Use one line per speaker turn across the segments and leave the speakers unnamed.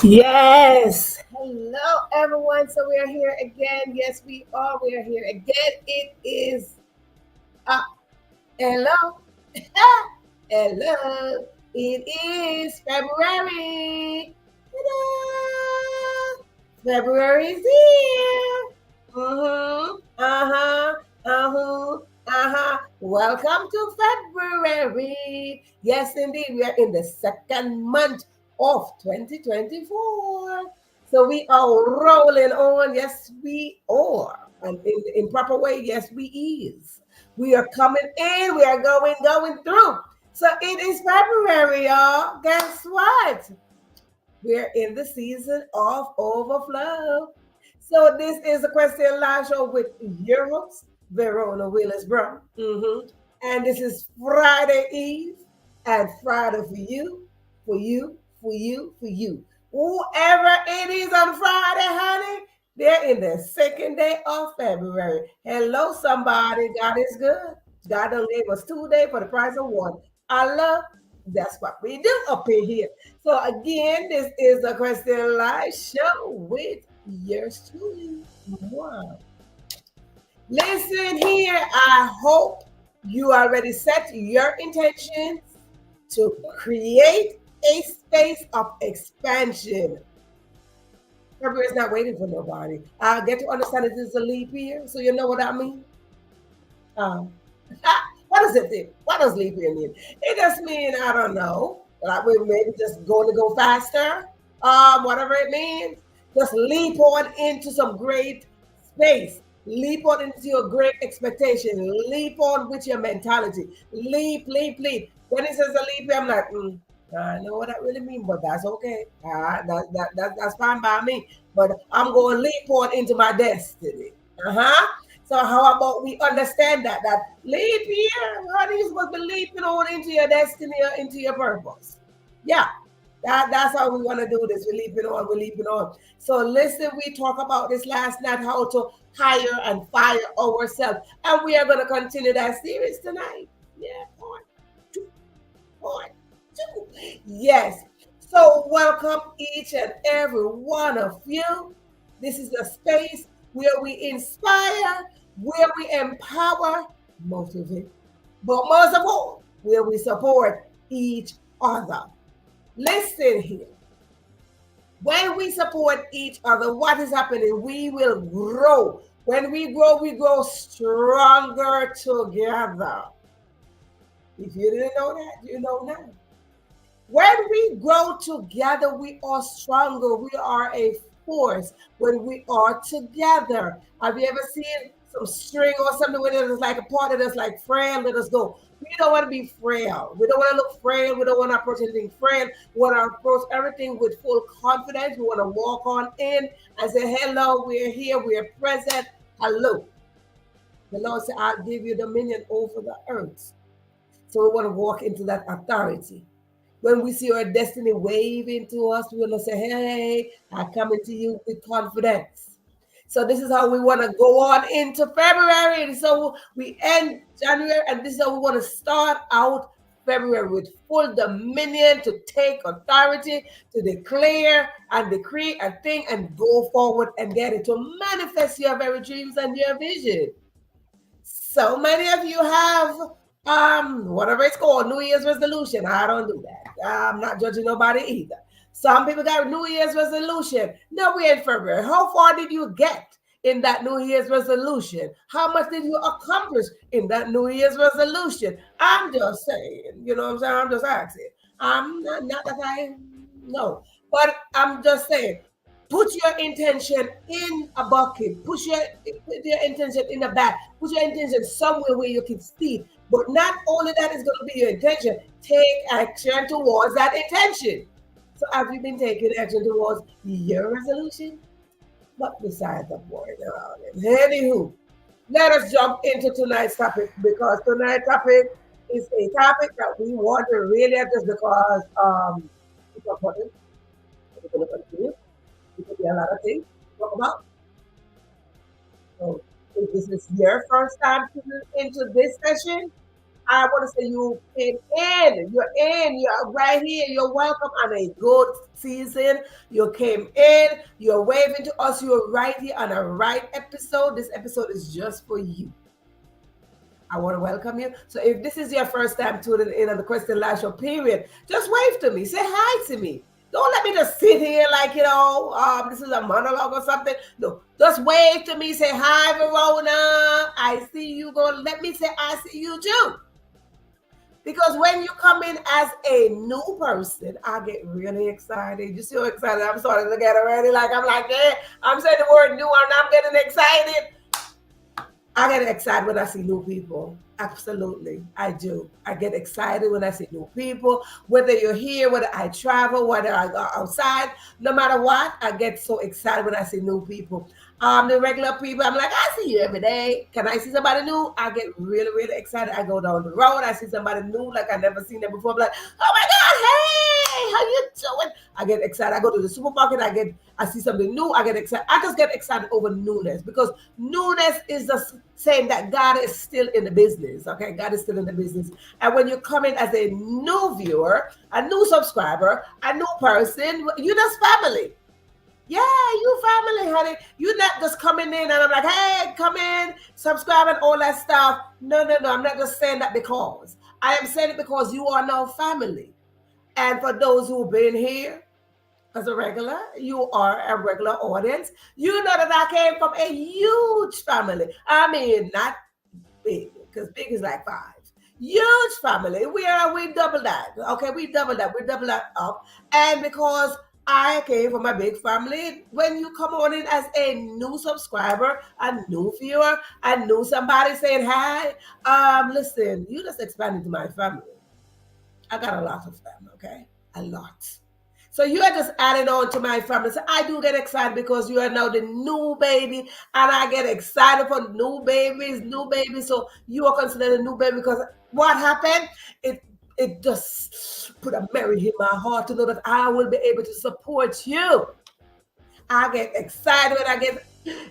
Yes. Hello, everyone. So we are here again. Yes, we are. We are here again. It is hello. Hello. It is February. Ta-da! February is here. Uh-huh. Welcome to February. Yes, indeed. We are in the second month of 2024. So we are rolling on. Yes, we are. And in proper way, yes, we is. We are coming in. We are going through. So it is February, y'all. Guess what? We're in the season of overflow. So this is the Question Live Show with your host, Verona Willis-Brown. And this is Friday Eve and Friday for you, for you, for you, for you. Whoever it is on Friday, honey, they're in the second day of February. Hello, somebody. God is good. God done gave us 2 days for the price of one. I love that's what we do up in here. So again, this is the Question Live Show with yours truly. Wow. Listen here. I hope you already set your intentions to create a space of expansion. February is not waiting for nobody. I get to understand that this is a leap year, so you know what I mean. Um, what does it mean? What does leap year mean? It just means I don't know. Like we're maybe just going to go faster. Whatever it means, just leap on into some great space. Leap on into your great expectation. Leap on with your mentality. Leap, leap, leap. When it says a leap year, I'm like, I know what that really means, but that's okay. That's fine by me. But I'm going to leap on into my destiny. So how about we understand that leap year, honey, you're supposed to be leaping on into your destiny or into your purpose. Yeah, that's how we want to do this. We're leaping on, we're leaping on. So listen, we talked about this last night, how to hire and fire ourselves. And we are going to continue that series tonight. Yeah, part two. Yes. So welcome each and every one of you. This is a space where we inspire, where we empower, motivate, but most of all, where we support each other. Listen here. When we support each other, what is happening? We will grow. When we grow stronger together. If you didn't know that, you know now. When we grow together, we are stronger. We are a force when we are together. Have you ever seen some string or something where there's like a part of us like frail? Let us go. We don't want to be frail. We don't want to look frail. We don't want to approach anything frail. We want to approach everything with full confidence. We want to walk on in and say, hello, we're here, we're present. Hello. The Lord said, I'll give you dominion over the earth. So we want to walk into that authority. When we see our destiny waving to us, we want to say, hey, I come into you with confidence. So this is how we want to go on into February. And so we end January, and this is how we want to start out February with full dominion to take authority, to declare and decree a thing and go forward and get it, to manifest your very dreams and your vision. So many of you have whatever it's called, New Year's resolution. I don't do that. I'm not judging nobody either. Some people got New Year's resolution. No, we're in February. How far did you get in that New Year's resolution? How much did you accomplish in that New Year's resolution? I'm just saying, you know what I'm saying? I'm just asking. I'm not that I know, but I'm just saying, put your intention in a bucket. Put your intention in a bag. Put your intention somewhere where you can see. But not only that is going to be your intention. Take action towards that intention. So have you been taking action towards your resolution? But besides the point about it. Anywho, let us jump into tonight's topic, because tonight's topic is a topic that we want to really address, because it's important. We're going to continue. There could be a lot of things to talk about. So if this is your first time tuning into this session, I want to say you came in. You're in. You're right here. You're welcome on a good season. You came in. You're waving to us. You're right here on a right episode. This episode is just for you. I want to welcome you. So if this is your first time tuning in on the Question Live Show, period, just wave to me. Say hi to me. Don't let me just sit here like, this is a monologue or something. No, just wave to me, say, hi, Verona. I see you. Go. Let me say, I see you too. Because when you come in as a new person, I get really excited. You see how excited I'm starting to get already? Like, I'm like, yeah, I'm saying the word new and I'm getting excited. I get excited when I see new people. Absolutely, I do. I get excited when I see new people. Whether you're here, whether I travel, whether I go outside, no matter what, I get so excited when I see new people. The regular people, I'm like, I see you every day. Can I see somebody new? I get really, really excited. I go down the road, I see somebody new, like I never seen them before. I'm like, oh my God, hey, how you doing? I get excited. I go to the supermarket, I see something new, I get excited. I just get excited over newness because newness is the saying that God is still in the business. Okay, God is still in the business. And when you come in as a new viewer, a new subscriber, a new person, you're just family. Yeah, you family, honey. You're not just coming in and I'm like, hey, come in, subscribe and all that stuff. No, no, no. I'm not just saying that because. I am saying it because you are now family. And for those who've been here as a regular, you are a regular audience. You know that I came from a huge family. I mean, not big, because big is like five. Huge family. We double that. Okay, we double that. We double that up. And because I came from a big family, when you come on in as a new subscriber, a new viewer, a new somebody saying hi, listen, you just expanded to my family. I got a lot of them, okay? A lot. So you are just adding on to my family. So I do get excited because you are now the new baby, and I get excited for new babies, new babies. So you are considered a new baby because what happened? It just put a merry in my heart to know that I will be able to support you. I get excited when I get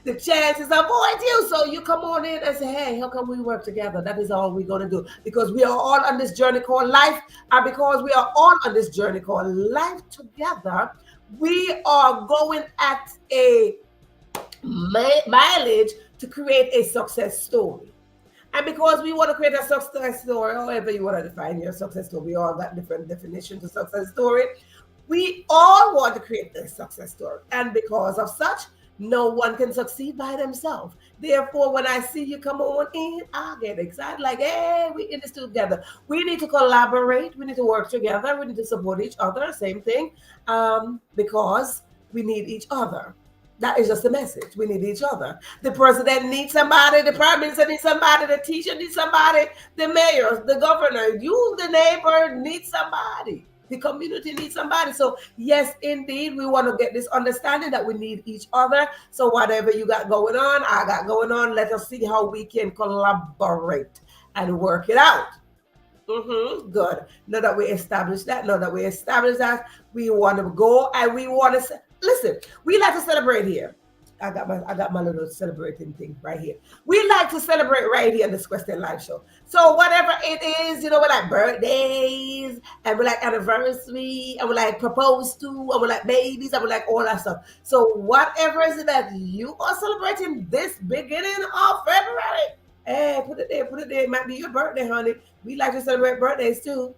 the chance to support you. So you come on in and say, hey, how come we work together? That is all we're going to do because we are all on this journey called life. And because we are all on this journey called life together, we are going at a mileage to create a success story. And because we want to create a success story, however you want to define your success story, we all got different definitions of success story. We all want to create a success story. And because of such, no one can succeed by themselves. Therefore, when I see you come on in, I get excited. Like, hey, we in this together. We need to collaborate. We need to work together. We need to support each other. Same thing. Because we need each other. That is just the message. We need each other. The president needs somebody. The prime minister needs somebody. The teacher needs somebody. The mayor, the governor, you, the neighbor, need somebody. The community needs somebody. So yes, indeed, we want to get this understanding that we need each other. So whatever you got going on, I got going on, let us see how we can collaborate and work it out. Good. Now that we established that, we want to go and we want to listen. We like to celebrate here. I got my little celebrating thing right here. We like to celebrate right here in this Question Live Show. So whatever it is, we like birthdays and we like anniversary and we like propose to and we like babies and we like all that stuff. So whatever is it that you are celebrating this beginning of February, hey, put it there, put it there. It might be your birthday, honey. We like to celebrate birthdays too.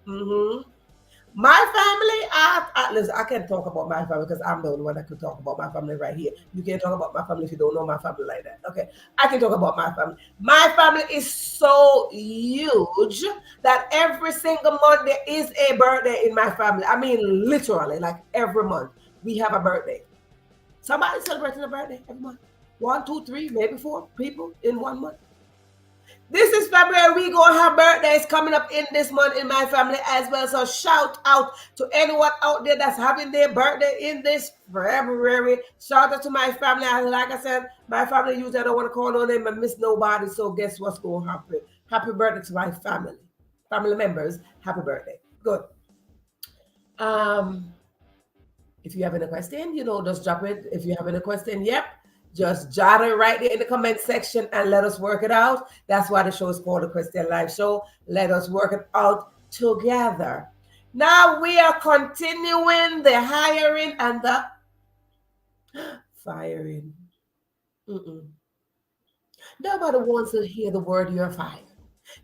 My family, listen, I can't talk about my family because I'm the only one that could talk about my family right here. You can't talk about my family if you don't know my family like that. Okay, I can talk about my family. My family is so huge that every single month there is a birthday in my family. I mean, literally, like every month we have a birthday. Somebody's celebrating a birthday every month. 1, 2, 3, maybe 4 people in 1 month. This is February. We gonna have birthdays coming up in this month in my family as well. So shout out to anyone out there that's having their birthday in this February. Shout out to my family. Like I said, my family usually I don't want to call no name and miss nobody. So guess what's going to happen? Happy birthday to my family members. Happy birthday. Good. If you have any question, just drop it. If you have any question, yep. Just jot it right there in the comment section and let us work it out. That's why the show is called the Question Live Show. Let us work it out together. Now we are continuing the hiring and the firing. Nobody wants to hear the word you're fired.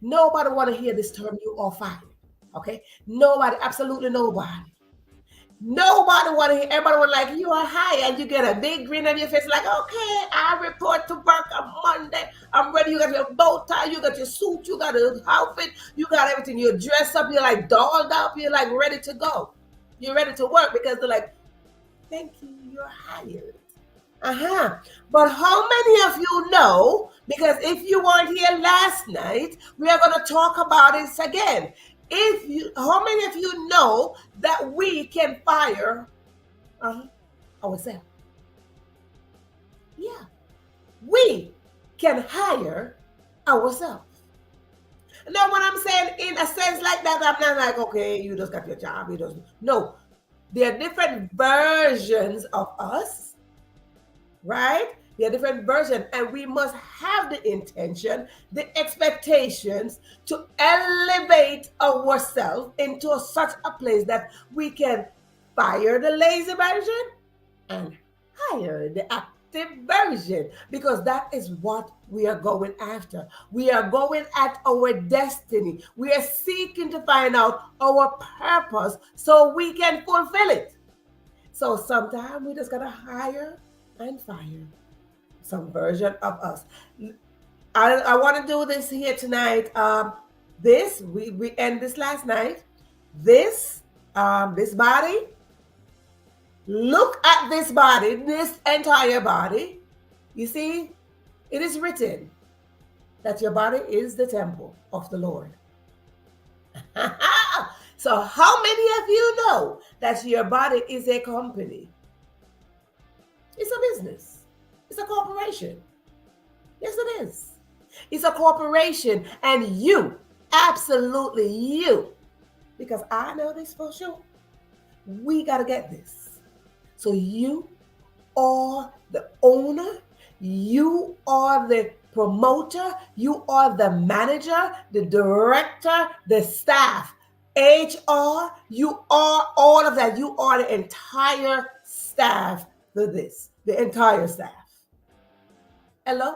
Nobody want to hear this term you are fired. Okay? Nobody, absolutely nobody. Nobody want to hear. Everybody was like, you are high, and you get a big grin on your face, like, okay, I report to work on Monday. I'm ready. You got your bow tie, you got your suit, you got your outfit, you got everything. You're dressed up, you're like dolled up, you're like ready to go. You're ready to work because they're like, thank you, you're hired. But how many of you know, because if you weren't here last night, we are going to talk about this again. How many of you know that we can fire ourselves? Yeah, we can hire ourselves. Now, when I'm saying in a sense like that, I'm not like, okay, you just got your job. You just no. There are different versions of us, right? There are different versions, and we must have the intention, the expectations to elevate ourselves into such a place that we can fire the lazy version and hire the active version, because that is what we are going after. We are going at our destiny. We are seeking to find out our purpose so we can fulfill it. So sometimes we just gotta hire and fire some version of us. I want to do this here tonight. We end this last night. This body. Look at this body, this entire body. You see, it is written that your body is the temple of the Lord. So how many of you know that your body is a company? It's a business. It's a corporation. Yes, it is. It's a corporation, and you, absolutely you, because I know this for sure, we got to get this. So you are the owner, you are the promoter, you are the manager, the director, the staff, HR, you are all of that. You are the entire staff for this, the entire staff. Hello?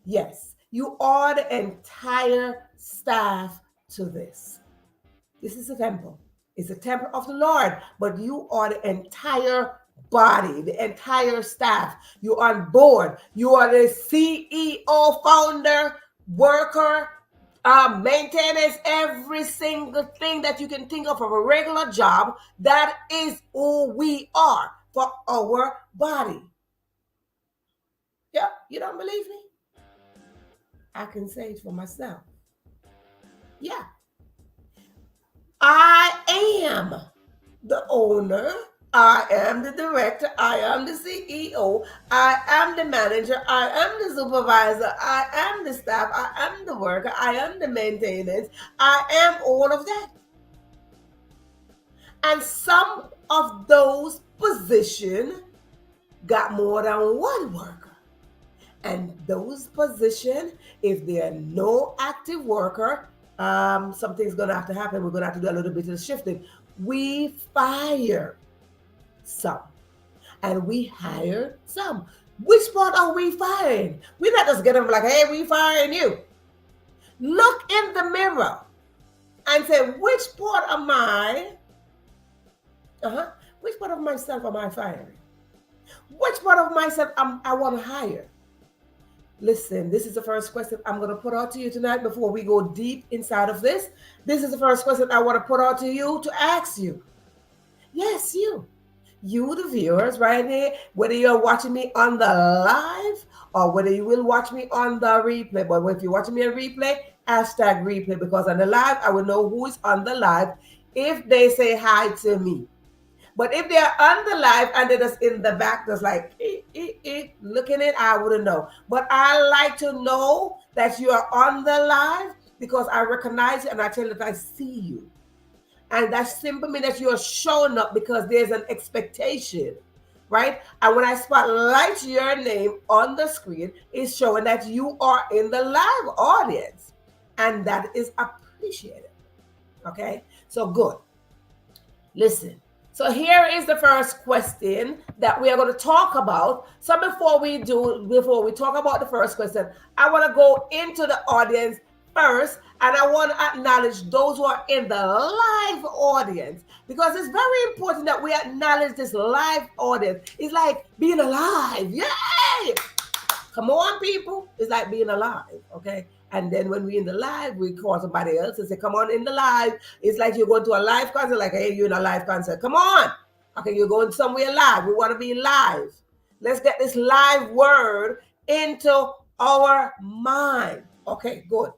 Yes, you are the entire staff to this. This is a temple. It's a temple of the Lord, but you are the entire body, the entire staff. You're on board. You are the CEO, founder, worker, maintenance, every single thing that you can think of a regular job. That is who we are for our body. Yeah, you don't believe me? I can say it for myself. Yeah. I am the owner. I am the director. I am the CEO. I am the manager. I am the supervisor. I am the staff. I am the worker. I am the maintenance. I am all of that. And some of those positions got more than one worker. And those positions, if there are no active worker, something's going to have to happen. We're going to have to do a little bit of shifting. We fire some and we hire some. Which part are we firing? We're not just getting like, hey, we firing you. Look in the mirror and say, which part of which part of myself am I firing? Which part of myself I want to hire? Listen, this is the first question I'm going to put out to you tonight before we go deep inside of this. This is the first question I want to put out to you to ask you. Yes, you, the viewers right here, whether you're watching me on the live or whether you will watch me on the replay. But if you're watching me on replay, hashtag replay, because on the live, I will know who is on the live if they say hi to me. But if they're on the live and they're just in the back, just like, looking at, I wouldn't know. But I like to know that you are on the live because I recognize you and I tell you that I see you. And that simply means that you're showing up because there's an expectation, right? And when I spotlight your name on the screen, it's showing that you are in the live audience. And that is appreciated. Okay? So good. Listen. So here is the first question that we are going to talk about. So before we talk about the first question, I want to go into the audience first, and I want to acknowledge those who are in the live audience, because it's very important that we acknowledge this live audience. It's like being alive. Yay! Come on, people. It's like being alive, okay? And then when we're in the live, we call somebody else and say, come on in the live. It's like you're going to a live concert, like, hey, you're in a live concert. Come on. Okay, you're going somewhere live. We want to be live. Let's get this live word into our mind. Okay, good.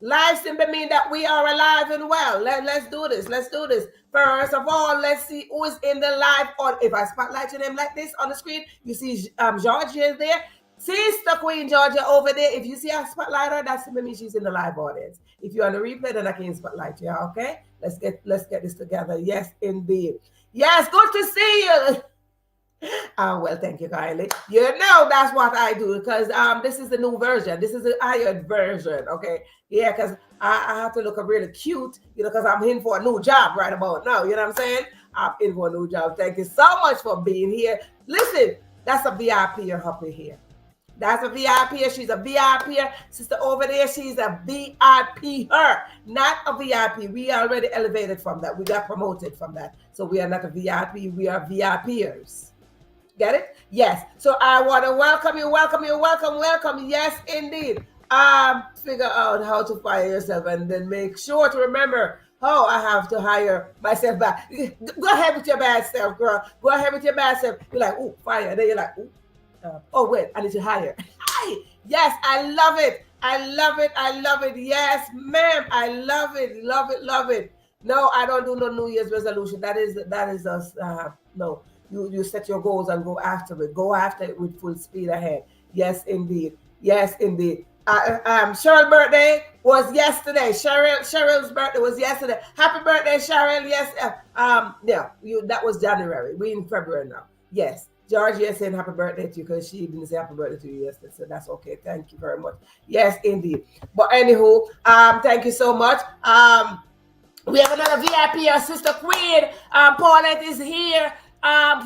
Live simply means that we are alive and well. Let's do this. Let's do this. First of all, let's see who is in the live. Or if I spotlight your name like this on the screen, you see Georgia is there. Sister Queen Georgia over there. If you see a spotlighter, that simply means she's in the live audience. If you're on the replay, then I can spotlight you. Okay, let's get this together. Yes, indeed. Yes, good to see you. Well, thank you kindly. You know that's what I do, because this is the new version. This is the iron version. Okay, yeah, because I have to look really cute, because I'm in for a new job right about now. You know what I'm saying? I'm in for a new job. Thank you so much for being here. Listen, that's a VIP up here. That's a VIP. She's a VIP. Sister over there, she's a VIP. Her, not a VIP. We already elevated from that. We got promoted from that. So we are not a VIP. We are VIPers. Get it? Yes. So I want to welcome you. Yes, indeed. Figure out how to fire yourself, and then make sure to remember how I have to hire myself back. Go ahead with your bad self, girl. Go ahead with your bad self. You're like, ooh, fire. Then you're like, ooh. Oh, wait, I need to hire. Yes, I love it. I love it. Yes, ma'am. I love it. No, I don't do no New Year's resolution. That is us. No. You set your goals and go after it. Go after it with full speed ahead. Yes, indeed. Cheryl's birthday was yesterday. Cheryl's birthday was yesterday. Happy birthday, Cheryl. Yes. That was January. We in February now. Yes. Georgia saying happy birthday to you, because she didn't say happy birthday to you yesterday, so that's okay. Thank you very much. Yes, indeed. But anywho, thank you so much. We have another VIP, our Sister Queen. Paulette is here.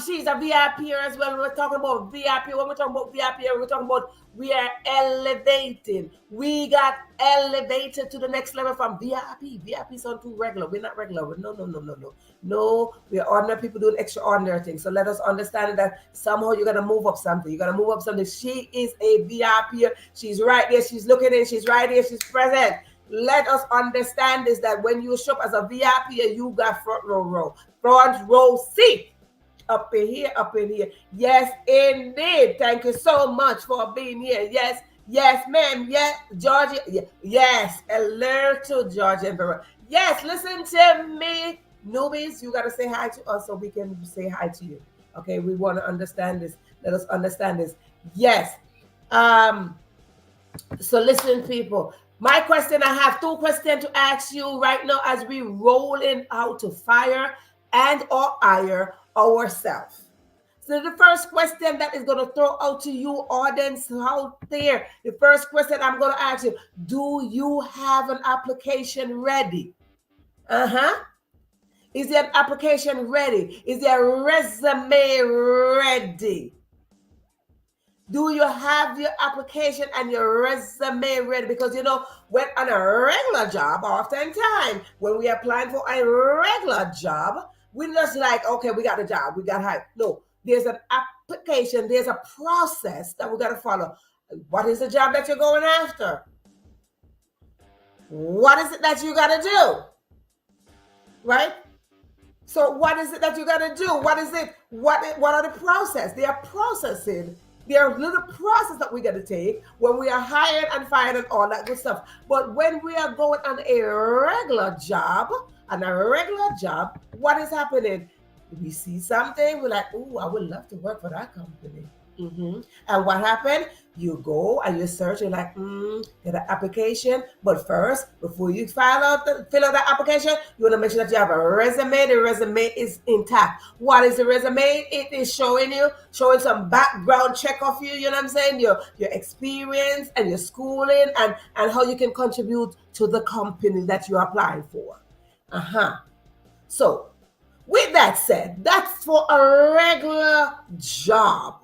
She's a VIP as well. We're talking about VIP. When we're talking about VIP, we're talking about we are elevating. We got elevated to the next level from VIP. VIP sound too regular. We're not regular. No, we are ordinary people doing extraordinary things. So let us understand that somehow you're gonna move up something. You're gonna move up something. She is a VIP. She's right there. She's looking in. She's right there. She's present. Let us understand this, that when you shop as a VIP, you got front row seat. Up in here. Yes, indeed. Thank you so much for being here. Yes, ma'am. Yes, Georgia. Yes, alert to Georgia and Verona. Yes, listen to me. Newbies, you got to say hi to us so we can say hi to you. Okay, we want to understand this. Let us understand this. Yes. So listen, people. My question, I have two questions to ask you right now as we roll in out to fire and or hire ourselves. So the first question that is going to throw out to you, audience out there, the first question I'm going to ask you, do you have an application ready? Is your application ready? Is your resume ready? Do you have your application and your resume ready? Because when on a regular job, oftentimes when we are applying for a regular job, we're just like, okay, we got a job, we got hired. No, there's an application, there's a process that we got to follow. What is the job that you're going after? What is it that you got to do? Right? So what is it that you got to do? What is it? What are the process? They are processing. There are little process that we got to take when we are hired and fired and all that good stuff. But when we are going on a regular job, what is happening? We see something, we're like, oh, I would love to work for that company. And what happened? You go and you search, you're like, get an application. But first, before you fill out that application, you want to make sure that you have a resume. The resume is intact. What is the resume? It is showing some background check of you, you know what I'm saying? Your experience and your schooling and how you can contribute to the company that you're applying for. So, with that said, that's for a regular job.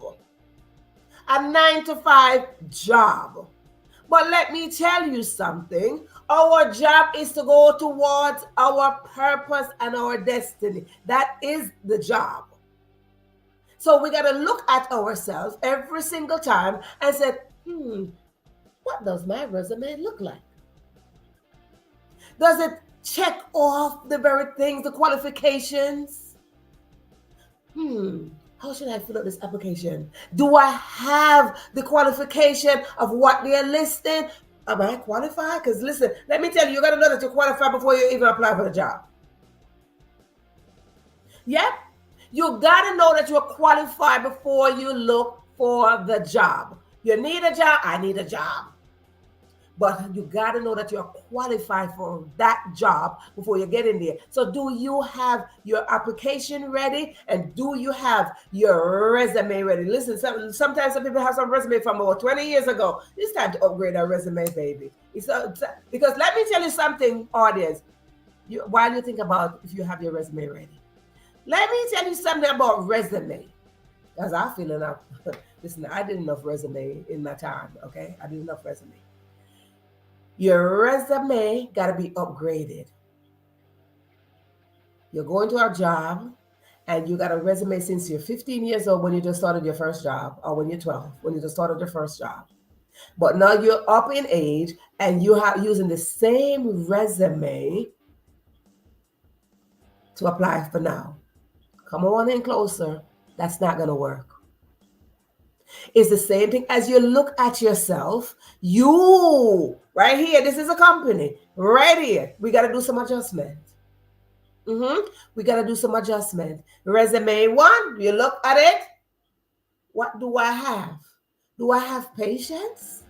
A 9-to-5 job. But let me tell you something. Our job is to go towards our purpose and our destiny. That is the job. So we got to look at ourselves every single time and say, what does my resume look like? Does it check off the very things, the qualifications? How should I fill out this application? Do I have the qualification of what they're listing? Am I qualified? Because listen, let me tell you, you got to know that you're qualified before you even apply for the job. Yep. You got to know that you're qualified before you look for the job. You need a job, I need a job. But you got to know that you're qualified for that job before you get in there. So do you have your application ready? And do you have your resume ready? Listen, sometimes some people have some resume from over 20 years ago. It's time to upgrade our resume, baby. Because let me tell you something, audience, while you think about if you have your resume ready. Let me tell you something about resume. Because I feel enough. Listen, I did enough resume in my time, okay? I did enough resume. Your resume got to be upgraded. You're going to a job and you got a resume since you're 15 years old when you just started your first job, or when you're 12, when you just started your first job. But now you're up in age and you are using the same resume to apply for now. Come on in closer. That's not going to work. It's the same thing as you look at yourself. You, right here, this is a company. Right here, we got to do some adjustment. We got to do some adjustment. Resume 1, you look at it. What do I have? Do I have patience?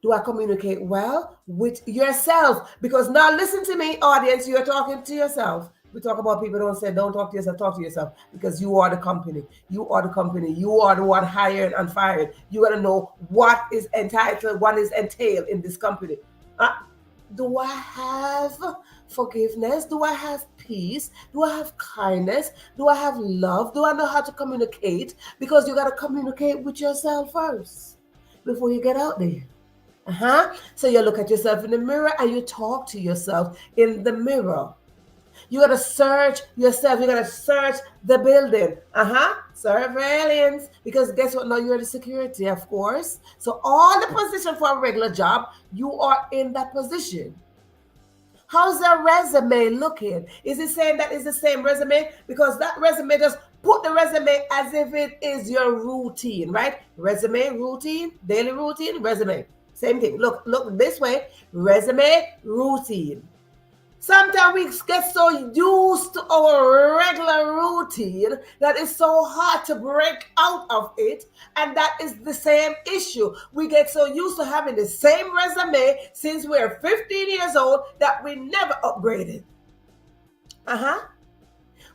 Do I communicate well with yourself? Because now listen to me, audience, you're talking to yourself. We talk about people don't say don't talk to yourself, talk to yourself, because you are the company. You are the company. You are the one hired and fired. You got to know what is entitled, what is entailed in this company. Do I have forgiveness? Do I have peace? Do I have kindness? Do I have love? Do I know how to communicate? Because you got to communicate with yourself first before you get out there. So you look at yourself in the mirror and you talk to yourself in the mirror. You got to search yourself. You got to search the building. Surveillance. Because guess what? Now you're the security, of course. So all the position for a regular job, you are in that position. How's the resume looking? Is it saying that it's the same resume? Because that resume just put the resume as if it is your routine, right? Resume, routine, daily routine, resume. Same thing. Look this way. Resume, routine. Sometimes we get so used to our regular routine that it's so hard to break out of it. And that is the same issue. We get so used to having the same resume since we're 15 years old that we never upgraded.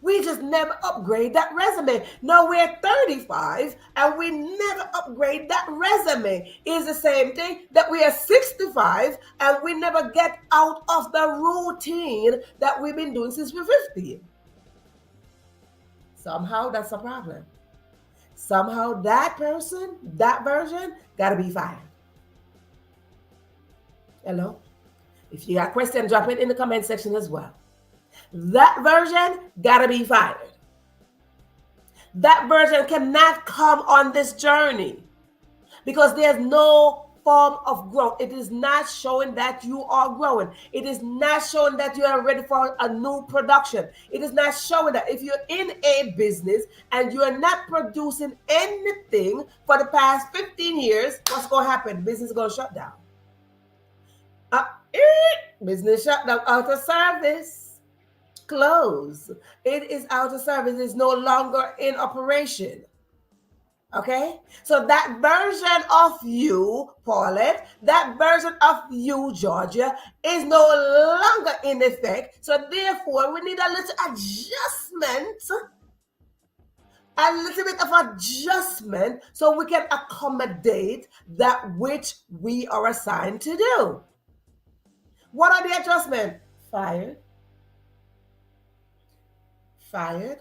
We just never upgrade that resume. Now we're 35 and we never upgrade that resume. It's the same thing that we are 65 and we never get out of the routine that we've been doing since we're 15. Somehow that's a problem. Somehow that person, that version, got to be fired. Hello? If you got a question, drop it in the comment section as well. That version gotta be fired. That version cannot come on this journey because there's no form of growth. It is not showing that you are growing. It is not showing that you are ready for a new production. It is not showing that if you're in a business and you are not producing anything for the past 15 years, what's going to happen? Business is going to shut down. Business shut down, out of service. Close. It is out of service. It's no longer in operation. Okay? So that version of you, Paulette, that version of you, Georgia, is no longer in effect. So therefore, we need a little adjustment. A little bit of adjustment so we can accommodate that which we are assigned to do. What are the adjustments? Fired. Fired.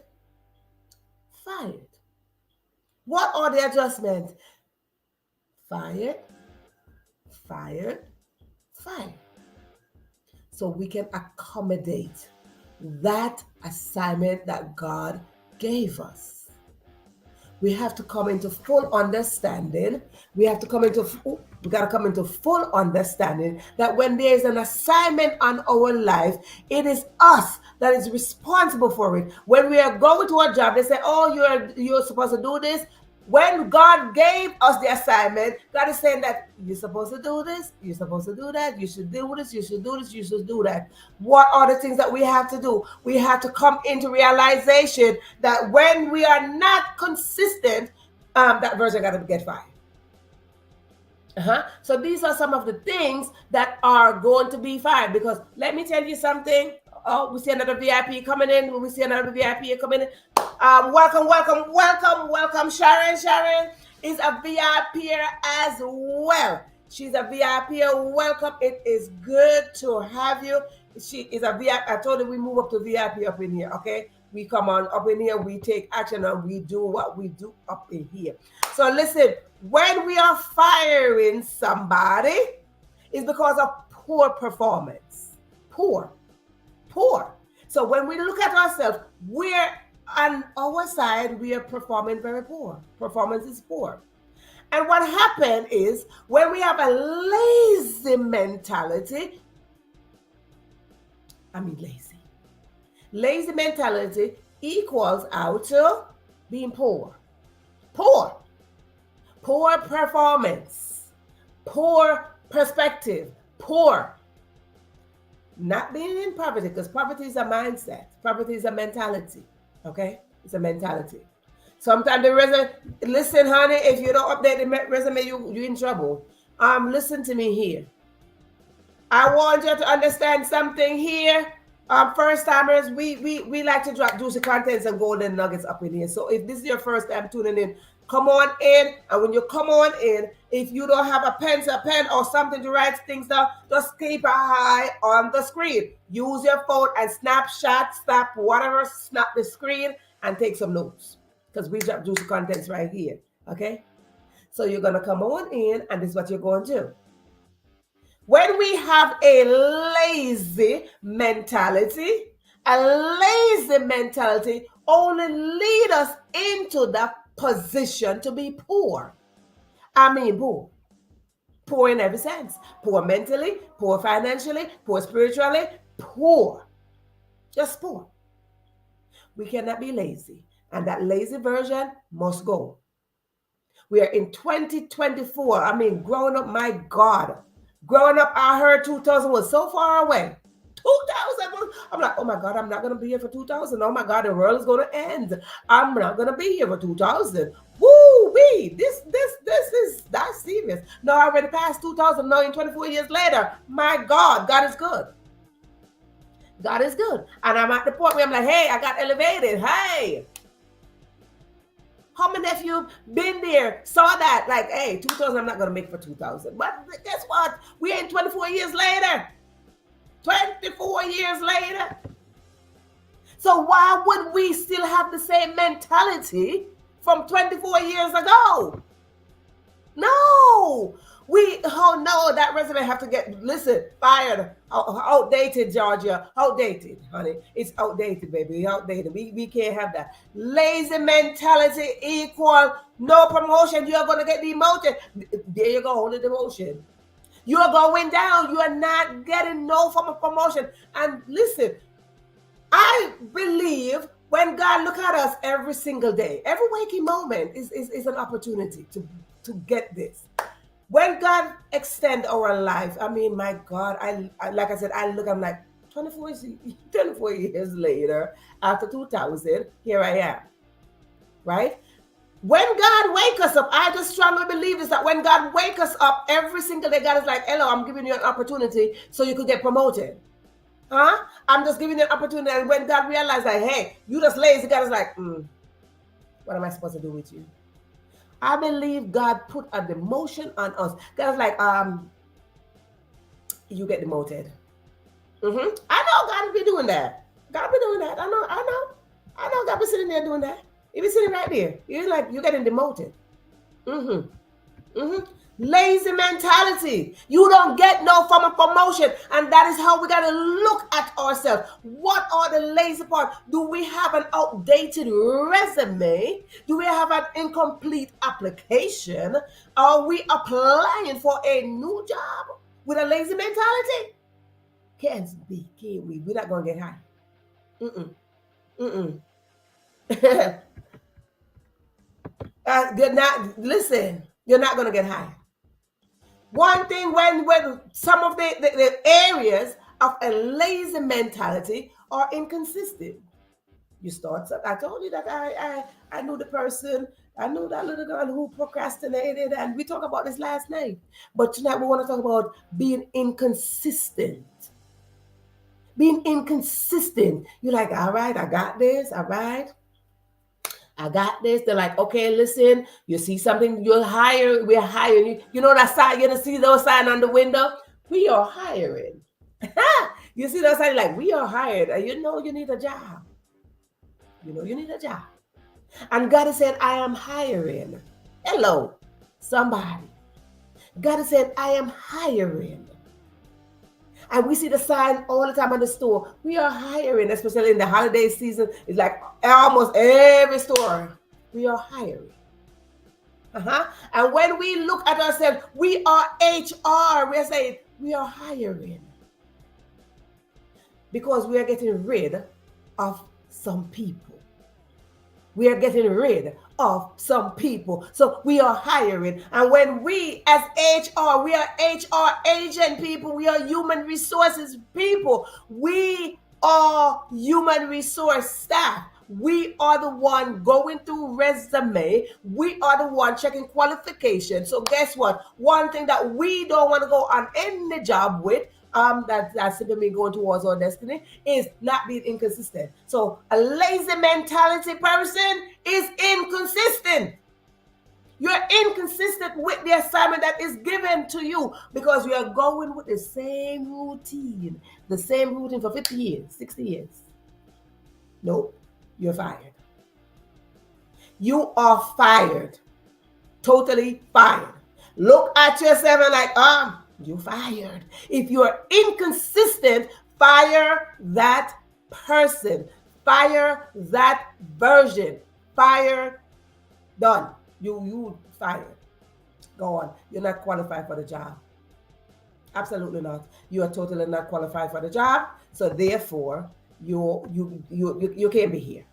Fired. What are the adjustments? Fired. fired, fired. So we can accommodate that assignment that God gave us. We have to come into full understanding. We got to come into full understanding that when there is an assignment on our life, it is us that is responsible for it. When we are going to a job, they say, "Oh, you're supposed to do this." When God gave us the assignment, God is saying that you're supposed to do this, you're supposed to do that, you should do this, you should do this, you should do that. What are the things that we have to do? We have to come into realization that when we are not consistent, that version got to get fired. So these are some of the things that are going to be fired, because let me tell you something. Oh, we see another VIP coming in. We see another VIP coming in. Welcome. Sharon is a VIP as well. She's a VIP. Welcome. It is good to have you. She is a VIP. I told her we move up to VIP up in here. Okay, we come on up in here. We take action and we do what we do up in here. So listen, when we are firing somebody, it's because of poor performance. Poor. So when we look at ourselves, we're on our side, we are performing very poor. Performance is poor. And what happened is when we have a lazy mentality, lazy mentality equals out to being poor. Poor performance, poor perspective, poor. Not being in poverty, because poverty is a mindset. Poverty is a mentality. Okay? It's a mentality. Sometimes the resume, listen, honey, if you don't update the resume, you're in trouble. Listen to me here. I want you to understand something here. First timers, we like to drop juicy contents and golden nuggets up in here. So if this is your first time tuning in, come on in. And when you come on in, if you don't have a pen or something to write things down, just keep an eye on the screen. Use your phone and snap the screen and take some notes, because we drop juicy contents right here. Okay? So you're going to come on in, and this is what you're going to do. When we have a lazy mentality only lead us into the position to be poor. Poor in every sense. Poor mentally, poor financially, poor spiritually, poor. Just poor. We cannot be lazy. And that lazy version must go. We are in 2024. Growing up, my God. Growing up, I heard 2000 was so far away. 2000. I'm like, oh my God, I'm not going to be here for 2000. Oh my God, the world is going to end. I'm not going to be here for 2000. Woo-wee. That's serious. No, I already passed 2000. Now, 24 years later, my God, God is good. God is good. And I'm at the point where I'm like, hey, I got elevated. Hey. How many of you been there, saw that? Like, hey, 2000, I'm not going to make for 2000. But guess what? We're in 24 years later. 24 years later. So why would we still have the same mentality from 24 years ago? No. That resume have to get, fired. Outdated, Georgia. Outdated, honey. It's outdated, baby. Outdated. We can't have that. Lazy mentality equal no promotion. You're going to get demoted. There you go, only demotion. You're going down. You are not getting no form of promotion. And listen, I believe when God look at us every single day, every waking moment is an opportunity to get this. When God extend our life, my God, I like I said, I'm like 24 years later, after 2000, here I am, right? When God wake us up, I just strongly believe this, that when God wake us up every single day, God is like, hello, I'm giving you an opportunity so you could get promoted. I'm just giving you an opportunity. And when God realized that, hey, you just lazy, God is like, what am I supposed to do with you? I believe God put a demotion on us. God's like, you get demoted. I know God be doing that. God be doing that. I know God be sitting there doing that. He be sitting right there. You're like, you're getting demoted. Lazy mentality. You don't get no form of promotion. And that is how we got to look at ourselves. What are the lazy parts? Do we have an outdated resume? Do we have an incomplete application? Are we applying for a new job with a lazy mentality? Can't be, can we? We're not going to get high. You're not going to get high. One thing when some of the areas of a lazy mentality are inconsistent. You start, I told you that I knew the person, I knew that little girl who procrastinated, and we talked about this last night. But tonight we want to talk about being inconsistent. Being inconsistent. You're like, all right, I got this, all right. I got this. They're like, okay, listen, you see something, we're hiring you. You know that sign, you see those signs on the window? We are hiring. You see those signs like, we are hired. And you know you need a job. You know you need a job. And God has said, I am hiring. Hello, somebody. God has said, I am hiring. And we see the sign all the time in the store. We are hiring, especially in the holiday season. It's like almost every store. We are hiring. And when we look at ourselves, we are HR. We're saying we are hiring. Because we are getting rid of some people. We are getting rid of some people. So we are hiring. And when we as HR, we are HR agent people. We are human resources people. We are human resource staff. We are the one going through resume. We are the one checking qualifications. So guess what? One thing that we don't want to go on any job with, that's simply me going towards our destiny, is not being inconsistent. So a lazy mentality person is inconsistent. You're inconsistent with the assignment that is given to you because you are going with the same routine for 50 years, 60 years. Nope, you're fired. You are fired. Totally fired. Look at yourself and like, you're fired. If you're inconsistent, fire that person. Fire that version. Fire, done. You fired. Go on. You're not qualified for the job. Absolutely not. You are totally not qualified for the job. So therefore, you can't be here.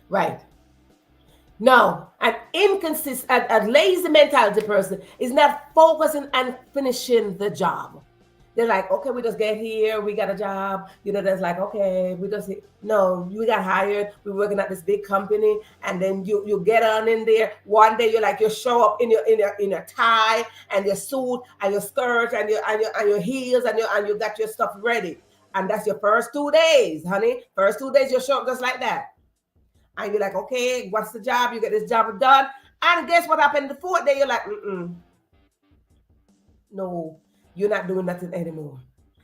Right. No, a lazy mentality person is not focusing on finishing the job. They're like, okay, we just get here, we got a job. That's like, okay, we got hired. We're working at this big company, and then you get on in there. One day you show up in your tie and your suit and your skirt and your heels and you got your stuff ready. And that's your first 2 days, honey. First 2 days you show up just like that. And you're like, okay, what's the job? You get this job done. And guess what happened the 4th day? You're like, no, you're not doing nothing anymore.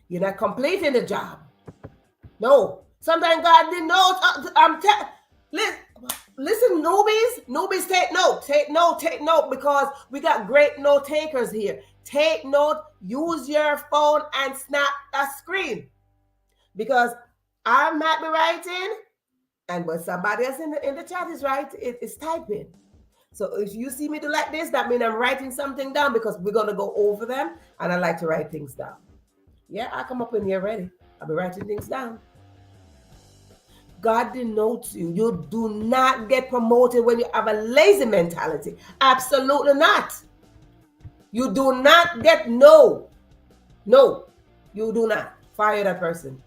You're not completing the job. No. Sometimes God didn't know. Listen, newbies, take note, because we got great note takers here. Take note, use your phone and snap a screen. Because I might be writing, and when somebody else in the chat is it's typing. So if you see me do like this, that means I'm writing something down, because we're going to go over them, and I like to write things down. Yeah, I come up in here ready. I'll be writing things down. God denotes you. You do not get promoted when you have a lazy mentality. Absolutely not. You do not get no, you do not. Fire that person.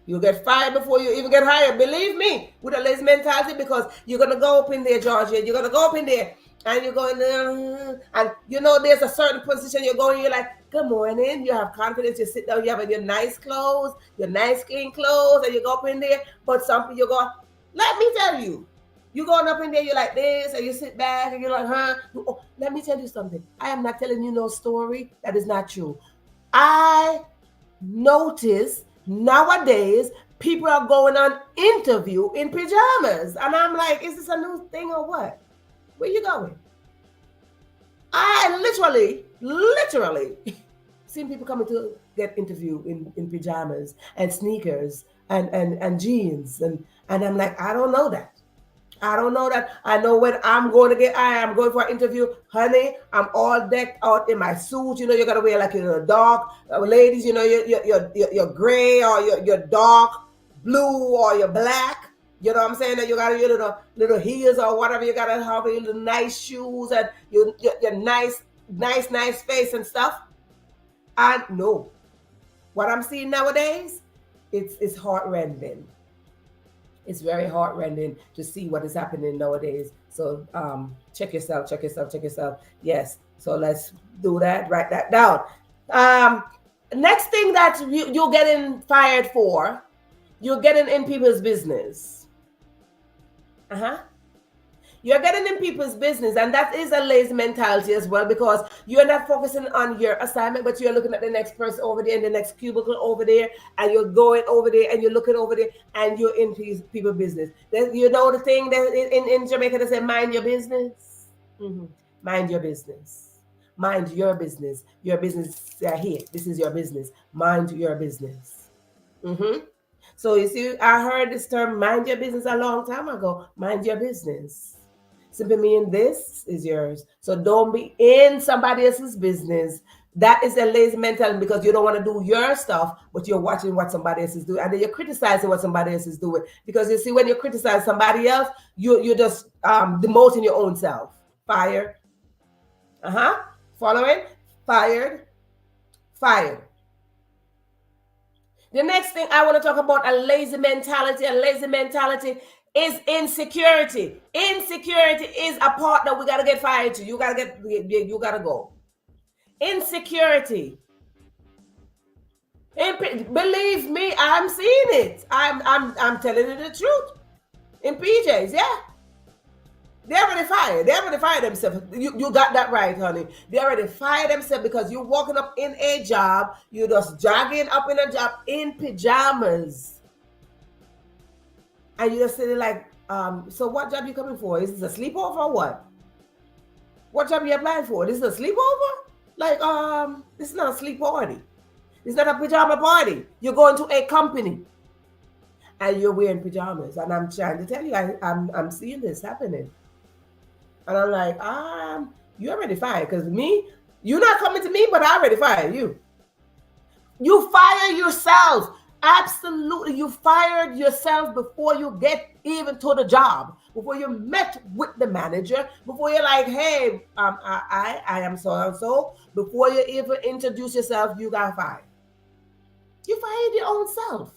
You'll get fired before you even get hired. Believe me, with a lazy mentality, because you're going to go up in there, Georgia. You're going to go up in there, and you're going there, and there's a certain position you're going, you're like, good morning. You have confidence. You sit down, you have your nice clothes, your nice clean clothes, and you go up in there. But some people, you go, let me tell you, you going up in there, you're like this, and you sit back, and you're like, let me tell you something. I am not telling you no story that is not true. I notice nowadays People are going on interview in pajamas. And I'm like, is this a new thing or what? Where you going? I literally seen people coming to get interviewed in pajamas and sneakers and jeans. And I'm like, I don't know that. I don't know that. I know when I'm going for an interview, honey, I'm all decked out in my suit. You know, you gotta wear like your dark, ladies, you know, your gray or your dark blue or your black. You know what I'm saying? That you got your little heels or whatever. You gotta have your little nice shoes and your nice face and stuff. And no, what I'm seeing nowadays, it's heart-rending. It's very heart-rending to see what is happening nowadays. So check yourself. Yes. So let's do that. Write that down. Next thing that you're getting fired for, you're getting in people's business. You're getting in people's business, and that is a lazy mentality as well, because you're not focusing on your assignment, but you're looking at the next person over there in the next cubicle over there, and you're going over there and you're looking over there and you're in people's business. You know the thing that in Jamaica they say, mind your business. Mind your business. Mind your business. Your business here. This is your business. Mind your business. So you see, I heard this term, mind your business, a long time ago. Mind your business. Simply mean this is yours. So don't be in somebody else's business. That is a lazy mentality, because you don't want to do your stuff, but you're watching what somebody else is doing. And then you're criticizing what somebody else is doing. Because you see, when you criticize somebody else, you're just demoting your own self. Fired. Following? Fired. The next thing I want to talk about, a lazy mentality is insecurity. Insecurity is a part that we got to get fired to. You got to go. Insecurity. Believe me, I'm seeing it. I'm telling you the truth. In PJs, yeah. They already fired themselves. You got that right, honey. They already fired themselves because you're walking up in a job, you're just jogging up in a job in pajamas. And you're just sitting like, so what job you coming for? Is this a sleepover or what? What job are you applying for? This is a sleepover? Like, this is not a sleep party. It's not a pajama party. You're going to a company and you're wearing pajamas. And I'm trying to tell you, I'm seeing this happening. And I'm like, you already fired, because you're not coming to me, but I already fired you. You fire yourself. Absolutely. You fired yourself before you get even to the job, before you met with the manager, before you're like, hey, I am so-and-so. Before you even introduce yourself, you got fired. You fired your own self.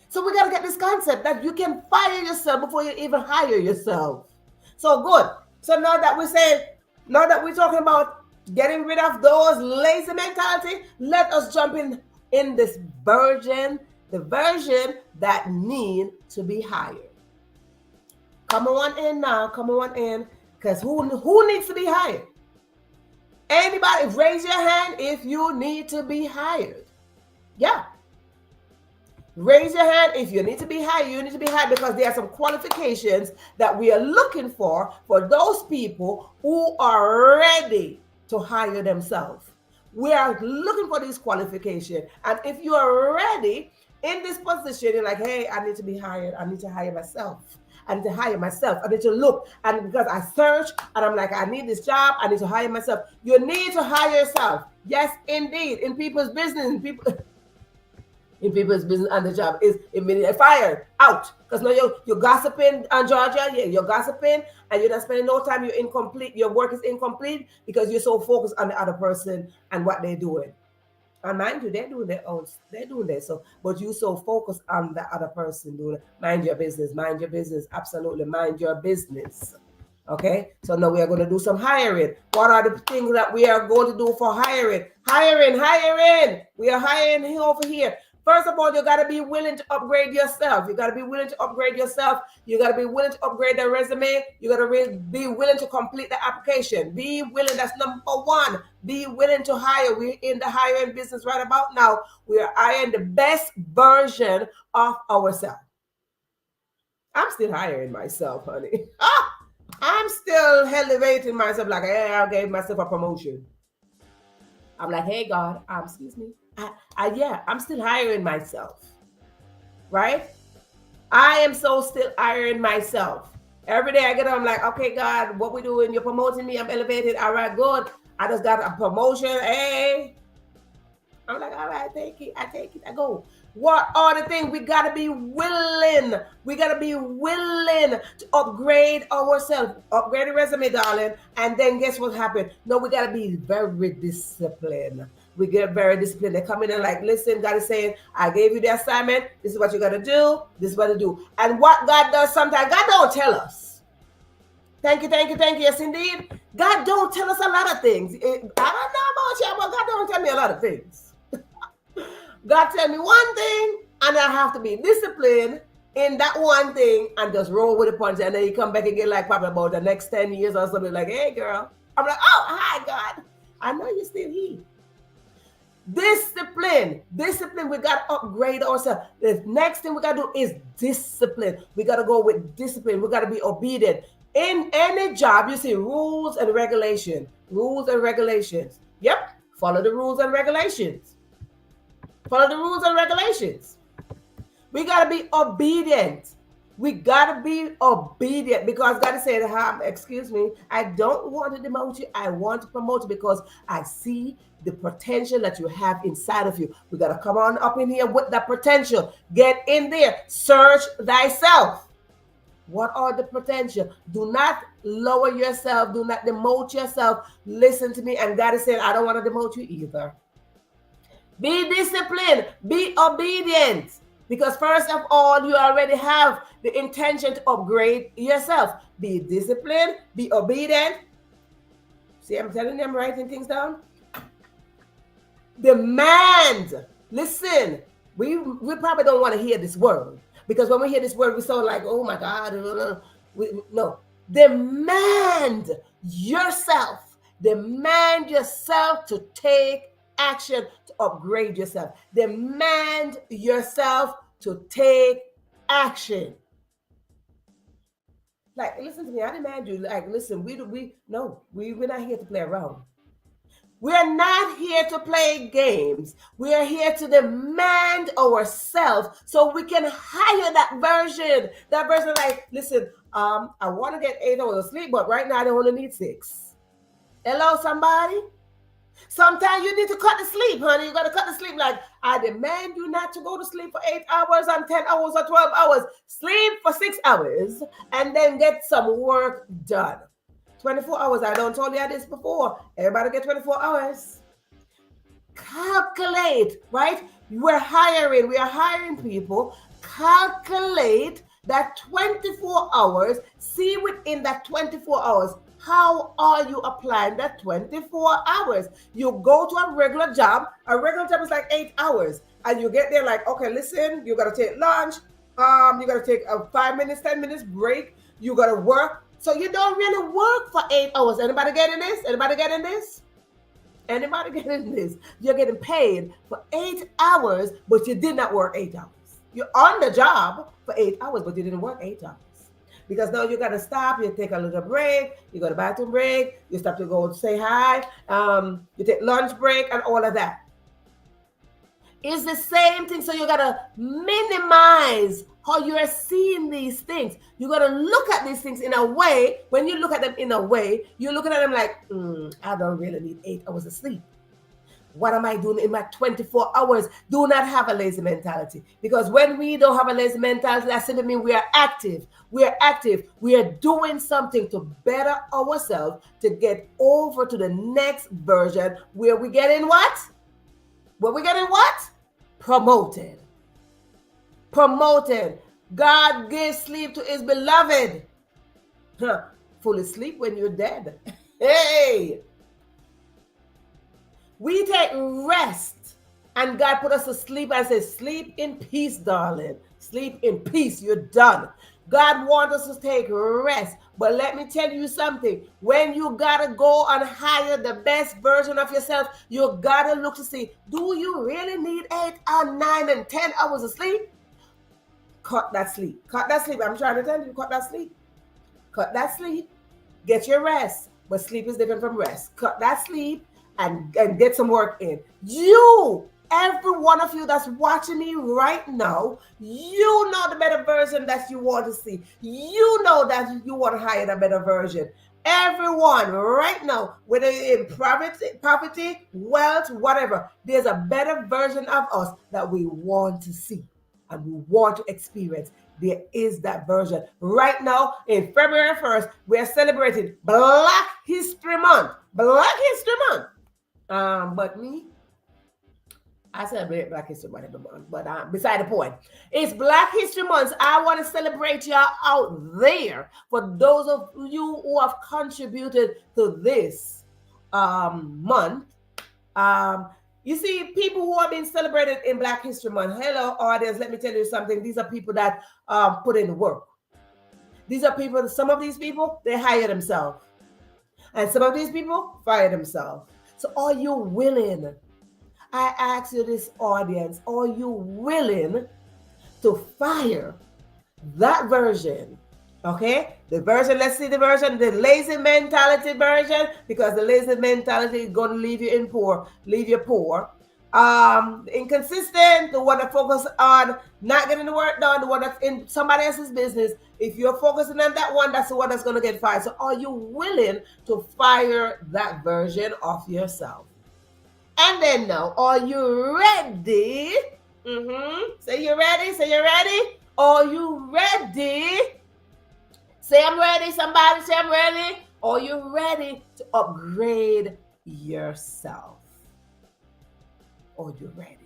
So we got to get this concept that you can fire yourself before you even hire yourself. So good. So now that we're talking about getting rid of those lazy mentality, let us jump in this version, the version that need to be hired. Come on in now, because who needs to be hired? Anybody, raise your hand if you need to be hired. Yeah. Raise your hand if you need to be hired. You need to be hired because there are some qualifications that we are looking for those people who are ready to hire themselves. We are looking for these qualifications. And if you are ready in this position, you're like, hey, I need to be hired. I need to hire myself. I need to hire myself. I need to look. And because I search and I'm like, I need this job. I need to hire myself. You need to hire yourself. Yes, indeed. In people's business, in people's business, and the job is immediately fired, out. Because now you're gossiping on Georgia, you're gossiping, and you're not spending no time, you're incomplete, your work is incomplete because you're so focused on the other person and what they're doing. And mind you, they're doing their own, so, but you so focused on the other person doing it. Mind your business, absolutely, mind your business. Okay, so now we are going to do some hiring. What are the things that we are going to do for hiring? Hiring. We are hiring over here. First of all, you got to be willing to upgrade yourself. You got to be willing to upgrade yourself. You got to be willing to upgrade the resume. You got to be willing to complete the application. Be willing. That's number one. Be willing to hire. We're in the hiring business right about now. We are hiring the best version of ourselves. I'm still hiring myself, honey. I'm still elevating myself like, hey, I gave myself a promotion. I'm like, hey, God, excuse me. I'm still hiring myself, right? I am so still hiring myself. Every day I get up, I'm like, okay, God, what we doing? You're promoting me. I'm elevated. All right, good. I just got a promotion. Hey. I'm like, all right, take it. I take it. I go. What are the things? We got to be willing. We got to be willing to upgrade ourselves. Upgrade the resume, darling. And then guess what happened? No, we got to be very disciplined. We get very disciplined. They come in and like, listen, God is saying, I gave you the assignment. This is what you got to do. This is what to do. And what God does sometimes, God don't tell us. Thank you. Yes, indeed. God don't tell us a lot of things. I don't know about you, but God don't tell me a lot of things. God tell me one thing, and I have to be disciplined in that one thing and just roll with the punch. And then you come back again, like probably about the next 10 years or something, like, hey, girl. I'm like, oh, hi, God. I know you're still here. Discipline. We got to upgrade ourselves. The next thing we got to do is discipline. We got to go with discipline. We got to be obedient. In any job, you see rules and regulations. Rules and regulations. Yep. Follow the rules and regulations. Follow the rules and regulations. We got to be obedient. We got to be obedient because God is saying, excuse me, I don't want to demote you. I want to promote you because I see the potential that you have inside of you. We got to come on up in here with that potential. Get in there. Search thyself. What are the potential? Do not lower yourself. Do not demote yourself. Listen to me. And God is saying, I don't want to demote you either. Be disciplined. Be obedient. Because first of all, you already have the intention to upgrade yourself. Be disciplined. Be obedient. See, I'm telling them, writing things down. Demand. Listen, we probably don't want to hear this word. Because when we hear this word, we sound like, oh my God. No. Demand yourself. Demand yourself to take action to upgrade yourself. Demand yourself to take action. Like, listen to me. I demand you. Like, listen, we're not here to play around. We're not here to play games. We are here to demand ourselves so we can hire that version. That version, like, listen, I want to get 8 hours of sleep, but right now I only need 6. Hello, somebody? Sometimes you need to cut the sleep, honey. You got to cut the sleep. Like, I demand you not to go to sleep for 8 hours and 10 hours or 12 hours. Sleep for 6 hours and then get some work done. 24 hours. I don't told you this before. Everybody get 24 hours. Calculate, right? We are hiring people. Calculate that 24 hours. See within that 24 hours, how are you applying that 24 hours? You go to a regular job. A regular job is like 8 hours. And you get there like, okay, listen, you got to take lunch. You got to take a 5 minutes, 10 minutes break. You got to work. So you don't really work for 8 hours. Anybody getting this? Anybody getting this? Anybody getting this? You're getting paid for 8 hours, but you did not work 8 hours. You're on the job for 8 hours, but you didn't work 8 hours. Because now you got to stop, you take a little break, you go to bathroom break, you stop to go and say hi, you take lunch break and all of that. It's the same thing. So you got to minimize how you are seeing these things. You got to look at these things in a way. When you look at them in a way, you're looking at them like, I don't really need 8 hours of sleep. What am I doing in my 24 hours? Do not have a lazy mentality. Because when we don't have a lazy mentality, that simply means we are active. We are active. We are doing something to better ourselves to get over to the next version where we get in what? Where we get in what? Promoted. Promoted. God gives sleep to his beloved. Full asleep when you're dead. Hey. We take rest And God put us to sleep and said, sleep in peace, darling. Sleep in peace. You're done. God wants us to take rest. But let me tell you something. When you gotta go and hire the best version of yourself, you gotta look to see, do you really need 8 and 9 and 10 hours of sleep? Cut that sleep. Cut that sleep. I'm trying to tell you, cut that sleep. Cut that sleep. Get your rest. But sleep is different from rest. Cut that sleep and get some work in. You, every one of you that's watching me right now, you know the better version that you want to see. You know that you want to hire the better version. Everyone right now, whether in poverty, wealth, whatever, there's a better version of us that we want to see and we want to experience. There is that version. Right now, in February 1st, we are celebrating Black History Month. Black History Month. But me, I celebrate Black History Month every month, but beside the point. It's Black History Month. I want to celebrate y'all out there for those of you who have contributed to this month. You see, people who have been celebrated in Black History Month. Hello, audience. Let me tell you something. These are people that put in the work. These are people, some of these people, they hire themselves. And some of these people fire themselves. So are you willing? I ask you, this audience, are you willing to fire that version? Okay, the version, let's see the version, the lazy mentality version, because the lazy mentality is going to leave you leave you poor. Inconsistent, the one that focus on not getting the work done, the one that's in somebody else's business. If you're focusing on that one, that's the one that's going to get fired. So are you willing to fire that version of yourself? And then now, are you ready? Say you're ready. Say you're ready. Are you ready? Say I'm ready. Somebody say I'm ready. Are you ready to upgrade yourself? Are you ready?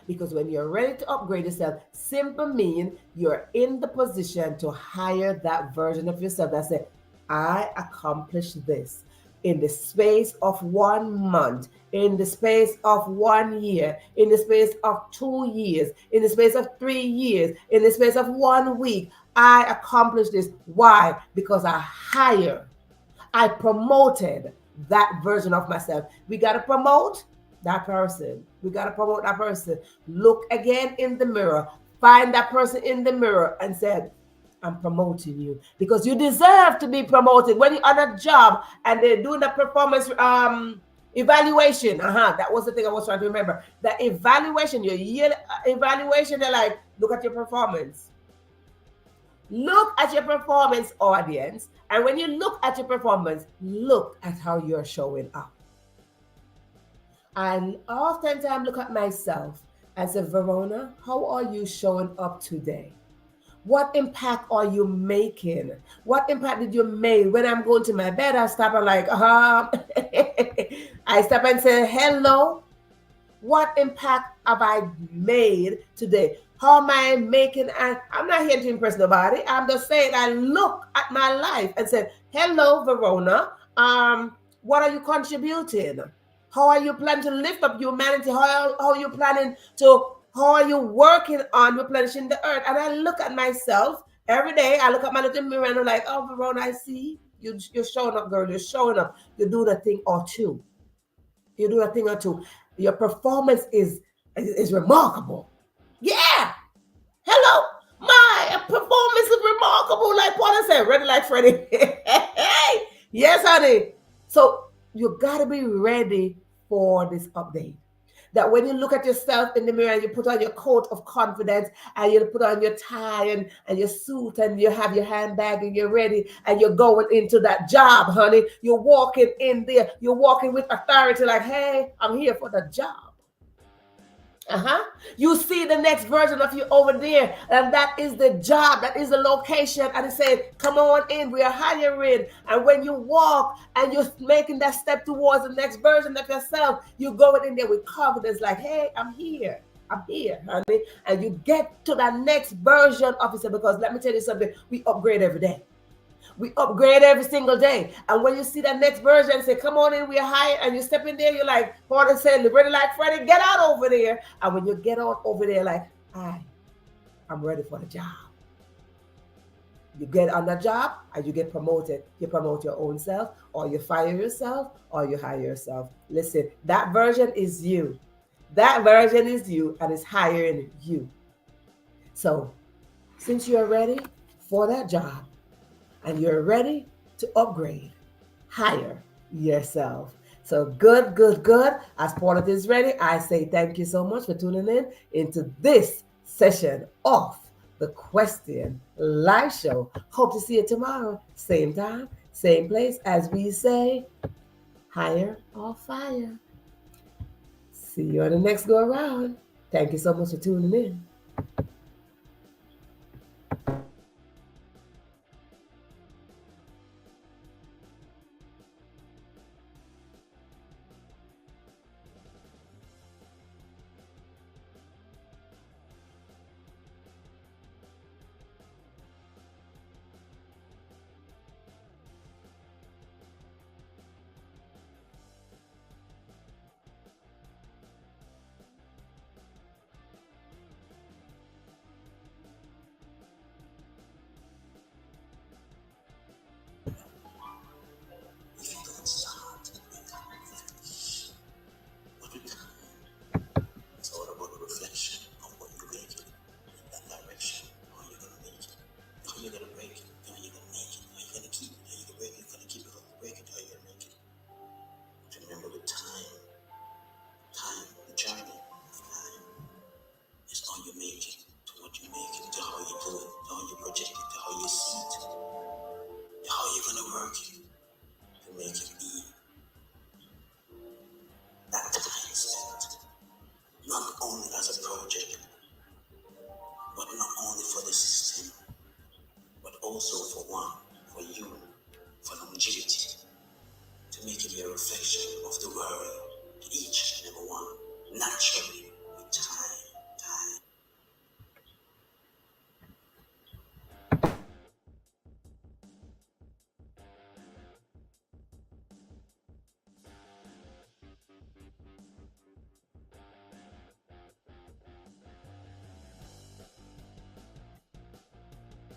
Because when you're ready to upgrade yourself, simply mean you're in the position to hire that version of yourself that says, I accomplished this in the space of 1 month, in the space of 1 year, in the space of 2 years, in the space of 3 years, in the space of 1 week. I accomplished this. Why? Because I promoted that version of myself. We got to promote that person. We got to promote that person. Look again in the mirror. Find that person in the mirror and say, I'm promoting you because you deserve to be promoted. When you're on a job and they're doing the performance evaluation, that was the thing I was trying to remember. The evaluation, your year evaluation, they're like, look at your performance. Look at your performance, audience. And when you look at your performance, look at how you're showing up. And oftentimes look at myself and say, Verona, how are you showing up today? What impact are you making? What impact did you make? When I'm going to my bed, I stop and like, I stop and say, hello. What impact have I made today? How am I making? And I'm not here to impress nobody. I'm just saying I look at my life and said, hello, Verona. What are you contributing? How are you planning to lift up humanity? How are you planning to, how are you working on replenishing the earth? And I look at myself every day. I look at my little mirror and I'm like, oh, Verona, I see you're showing up, girl. You're showing up. You do a thing or two. You do a thing or two. Your performance is remarkable. Yeah. Hello. My performance is remarkable. Like Paula said, ready like Freddie. Yes, honey. So you got to be ready for this update. That when you look at yourself in the mirror and you put on your coat of confidence and you put on your tie and your suit and you have your handbag and you're ready and you're going into that job, honey. You're walking in there. You're walking with authority like, hey, I'm here for the job. You see the next version of you over there, and that is the job, that is the location, and it says, come on in, we are hiring. And when you walk and you're making that step towards the next version of yourself, you're going in there with confidence like, hey, I'm here, honey. And you get to that next version of yourself, because let me tell you something, we upgrade every day. We upgrade every single day. And when you see that next version say, come on in, we're higher, and you step in there, you're like, Paul said, ready like Friday, get out over there. And when you get out over there, like, I'm ready for the job. You get on the job and you get promoted. You promote your own self, or you fire yourself, or you hire yourself. Listen, that version is you. That version is you, and it's hiring you. So, since you're ready for that job and you're ready to upgrade, hire yourself. So good, good, good. As part of this ready, I say thank you so much for tuning in into this session of the Question Live Show. Hope to see you tomorrow, same time, same place, as we say, higher or fire. See you on the next go around. Thank you so much for tuning in.
To make it a reflection of the world, each and every one, naturally.